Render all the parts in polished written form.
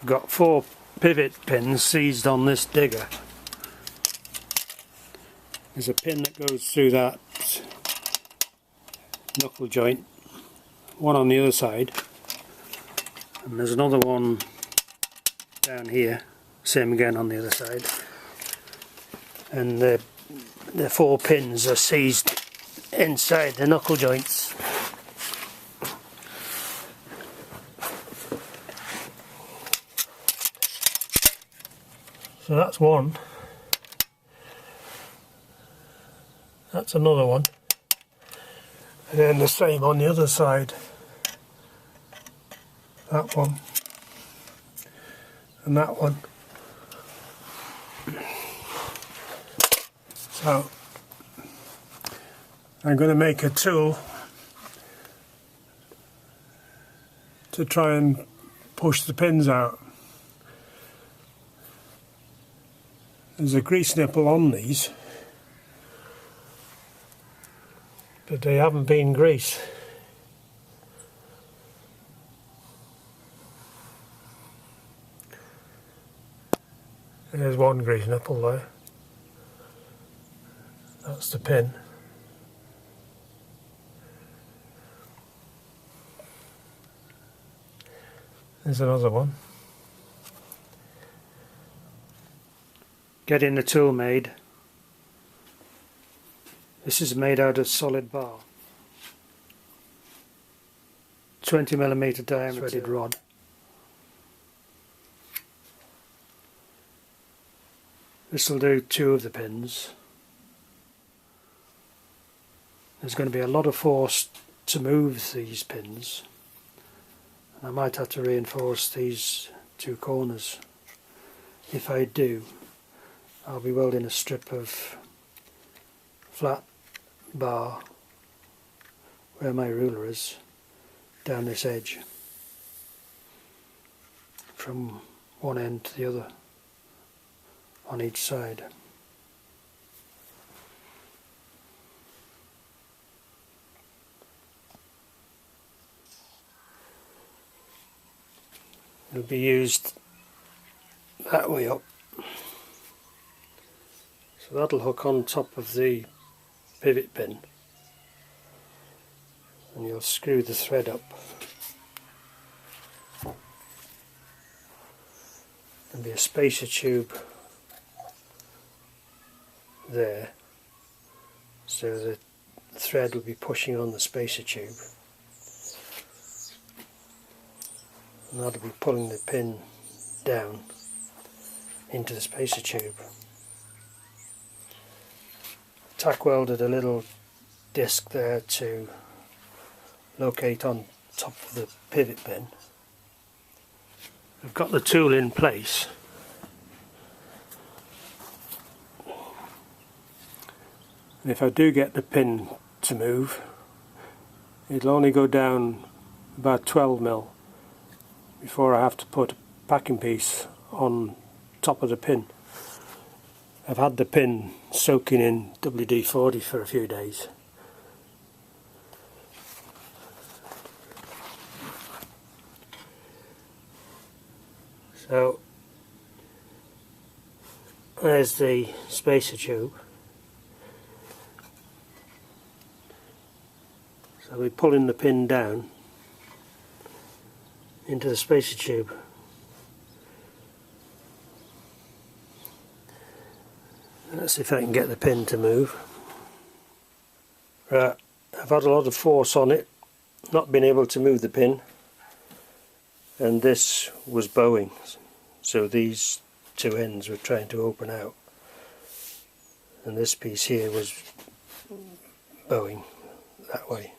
got 4 pivot pins seized on this digger. There's a pin that goes through that knuckle joint, one on the other side, and there's another one down here, same again on the other side, and the 4 pins are seized inside the knuckle joints. So that's one, that's another one, and then the same on the other side, that one and that one. So I'm going to make a tool to try and push the pins out. There's a grease nipple on these, but they haven't been greased. There's one grease nipple there. That's the pin. There's another one. Getting the tool made. This is made out of solid bar. 20mm diameter threaded rod. This will do 2 of the pins. There's going to be a lot of force to move these pins, and I might have to reinforce these 2 corners. If I do, I'll be welding a strip of flat bar where my ruler is down this edge from one end to the other on each side. It'll be used that way up. So that'll hook on top of the pivot pin, and you'll screw the thread up. There'll be a spacer tube there, so the thread will be pushing on the spacer tube, and that'll be pulling the pin down into the spacer tube. Tack welded a little disc there to locate on top of the pivot pin. I've got the tool in place. And if I do get the pin to move, it'll only go down about 12mm before I have to put a packing piece on top of the pin. I've had the pin soaking in WD-40 for a few days. So there's the spacer tube. So we're pulling the pin down into the spacer tube. Let's see if I can get the pin to move. Right, I've had a lot of force on it, not been able to move the pin, and this was bowing, so these 2 ends were trying to open out, and this piece here was bowing that way.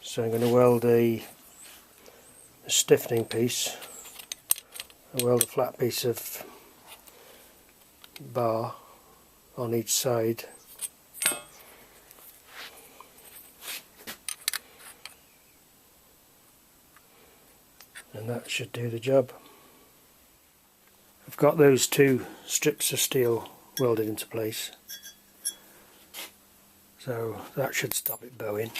So I'm going to weld a stiffening piece. I'll weld a flat piece of bar on each side, and that should do the job. I've got those 2 strips of steel welded into place, so that should stop it bowing.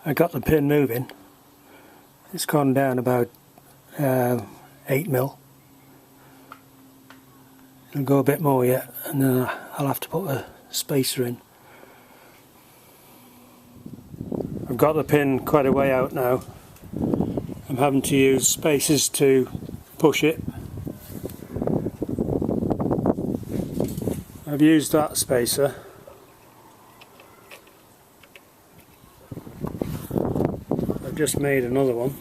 I got the pin moving. It's gone down about 8mm. It'll go a bit more yet, and then I'll have to put a spacer in. I've got the pin quite a way out now. I'm having to use spacers to push it. I've used that spacer. I've just made another one.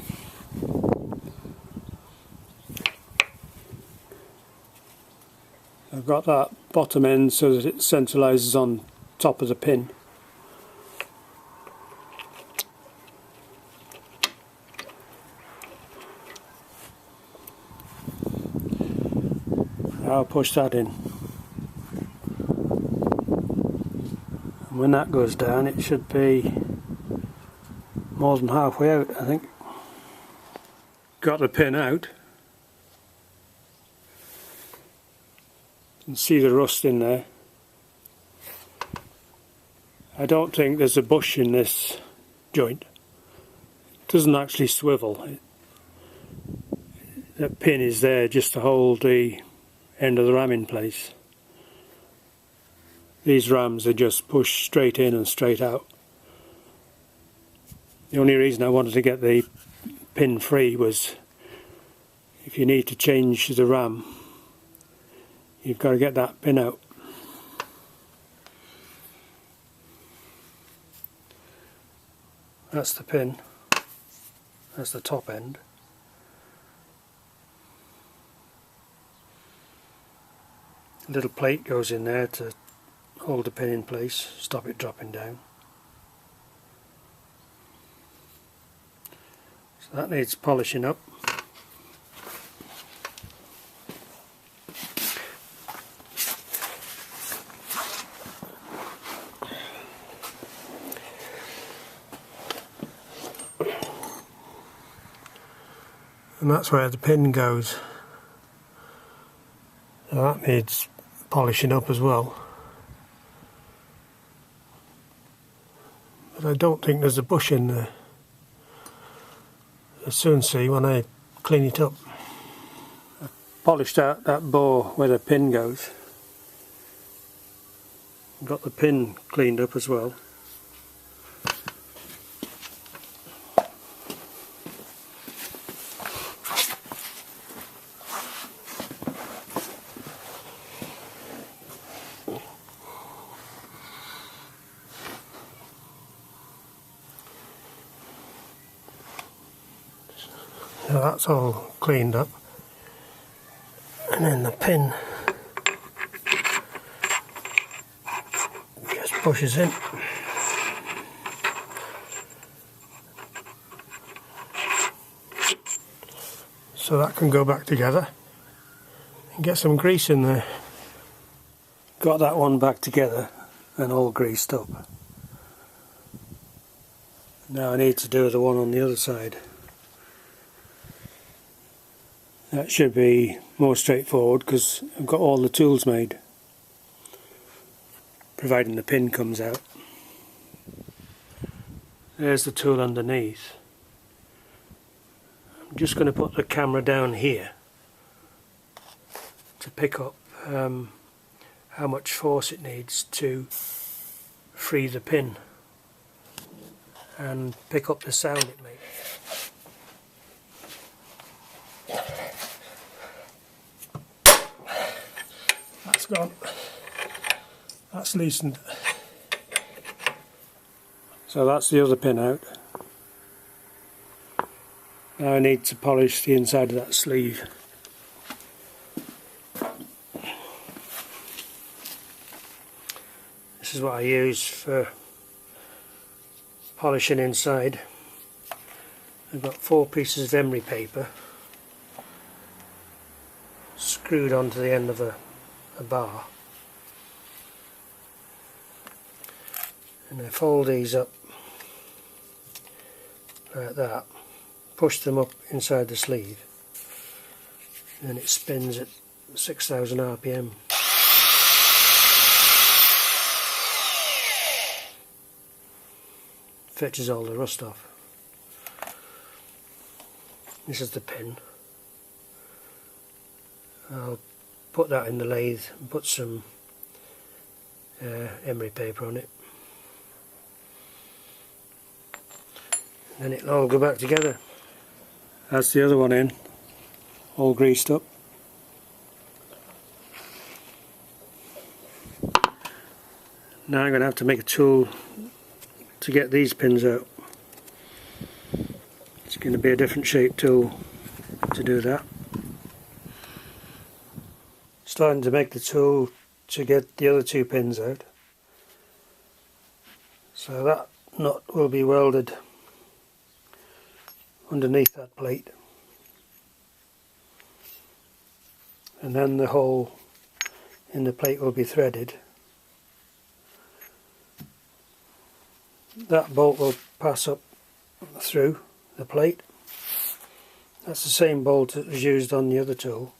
I've got that bottom end so that it centralises on top of the pin. I'll push that in. And when that goes down, it should be more than halfway out, I think. Got the pin out. You can see the rust in there. I don't think there's a bush in this joint. It doesn't actually swivel. That pin is there just to hold the end of the ram in place. These rams are just pushed straight in and straight out. The only reason I wanted to get the pin free was if you need to change the ram, you've got to get that pin out. That's the pin. That's the top end. A little plate goes in there to hold the pin in place, stop it dropping down. So that needs polishing up. And that's where the pin goes. So that needs polishing up as well. But I don't think there's a bush in there. You'll soon see when I clean it up. I've polished out that bore where the pin goes. Got the pin cleaned up as well. So that's all cleaned up, and then the pin just pushes in. So that can go back together and get some grease in there. Got that one back together and all greased up. Now I need to do the one on the other side. That should be more straightforward because I've got all the tools made, providing the pin comes out. There's the tool underneath. I'm just going to put the camera down here to pick up how much force it needs to free the pin and pick up the sound it makes. That's gone. That's loosened. So that's the other pin out. Now I need to polish the inside of that sleeve. This is what I use for polishing inside. I've got 4 pieces of emery paper screwed onto the end of a bar, and I fold these up like that, push them up inside the sleeve, and it spins at 6,000 RPM. fetches all the rust off. This is the pin. I'll put that in the lathe and put some emery paper on it. Then it'll all go back together. That's the other one in, all greased up. Now I'm going to have to make a tool to get these pins out. It's going to be a different shaped tool to do that. Starting to make the tool to get the other two pins out. So that nut will be welded underneath that plate, and then the hole in the plate will be threaded. That bolt will pass up through the plate. That's the same bolt that was used on the other tool.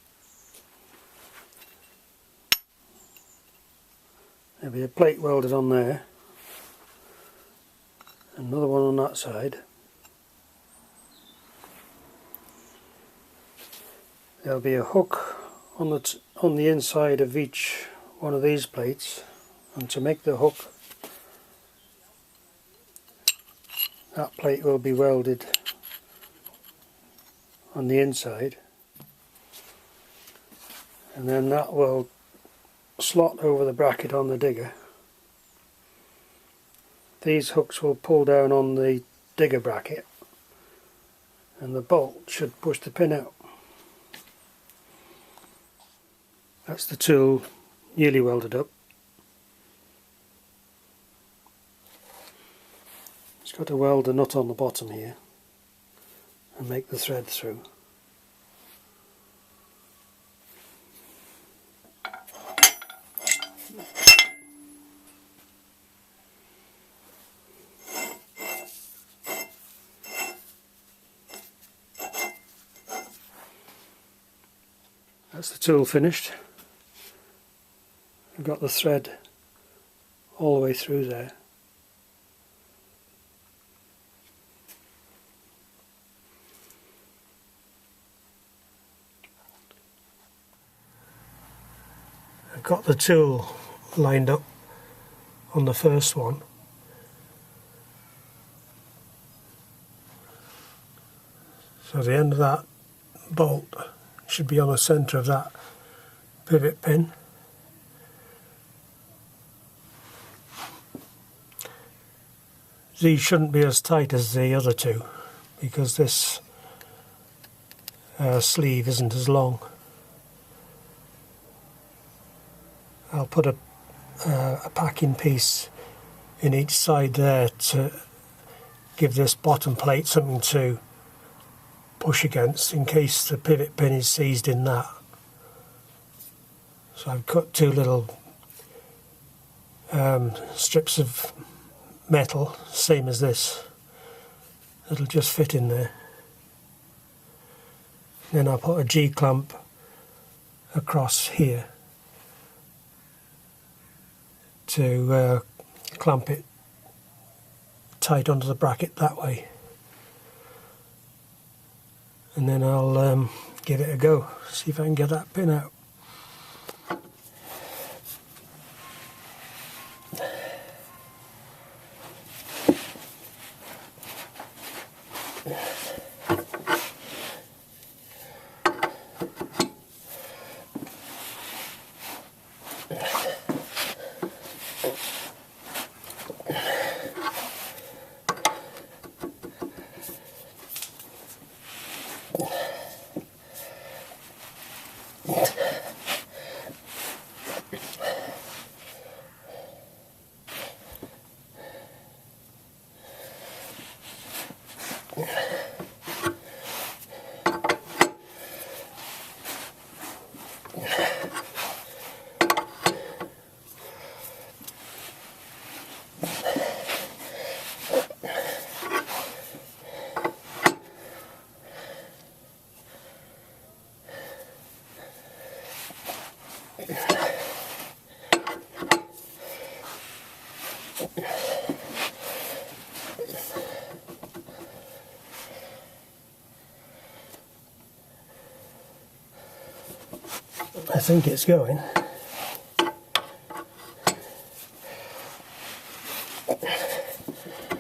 There'll be a plate welded on there, another one on that side. There'll be a hook on the inside of each one of these plates, and to make the hook, that plate will be welded on the inside, and then that will slot over the bracket on the digger. These hooks will pull down on the digger bracket, and the bolt should push the pin out. That's the tool nearly welded up. It's got to weld a nut on the bottom here and make the thread through. That's the tool finished. I've got the thread all the way through there. I've got the tool lined up on the first one. So the end of that bolt should be on the centre of that pivot pin. These shouldn't be as tight as the other two because this sleeve isn't as long. I'll put a packing piece in each side there to give this bottom plate something to push against in case the pivot pin is seized in that. So I've cut two little strips of metal, same as this. It'll just fit in there. Then I'll put a G-clamp across here to clamp it tight onto the bracket that way. And then I'll give it a go, see if I can get that pin out. think it's going.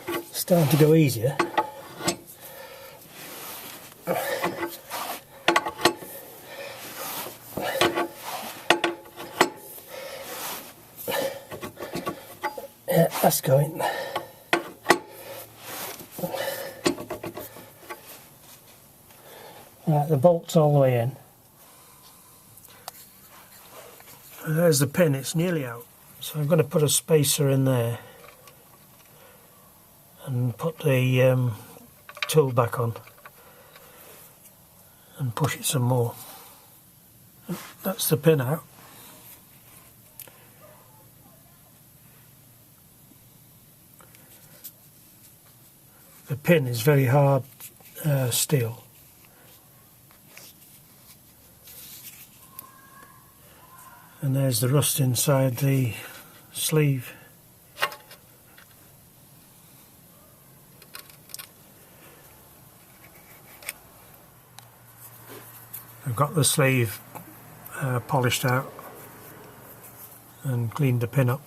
It's starting to go easier. Yeah, that's going. Right, the bolt's all the way in. And there's the pin, it's nearly out. So I'm going to put a spacer in there and put the tool back on and push it some more. That's the pin out. The pin is very hard steel. And there's the rust inside the sleeve. I've got the sleeve polished out and cleaned the pin up.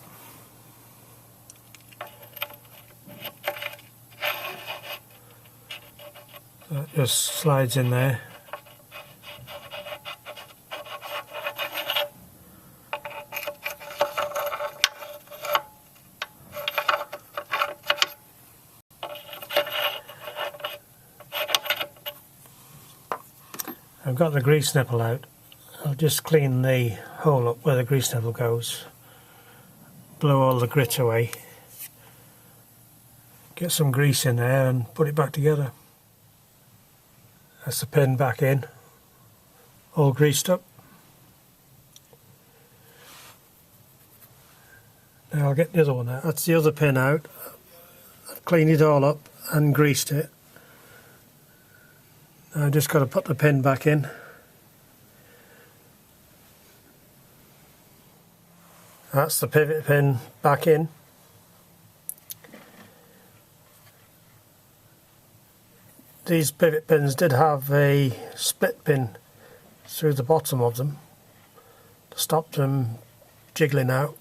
That just slides in there. I've got the grease nipple out. I'll just clean the hole up where the grease nipple goes, blow all the grit away, get some grease in there and put it back together. That's the pin back in, all greased up. Now I'll get the other one out. That's the other pin out. I've cleaned it all up and greased it. I've just got to put the pin back in. That's the pivot pin back in. These pivot pins did have a split pin through the bottom of them to stop them jiggling out.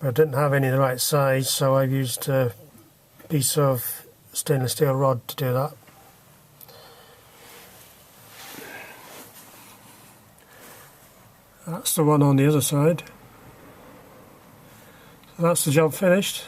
But I didn't have any of the right size, so I've used a piece of stainless steel rod to do that. That's the one on the other side. So that's the job finished.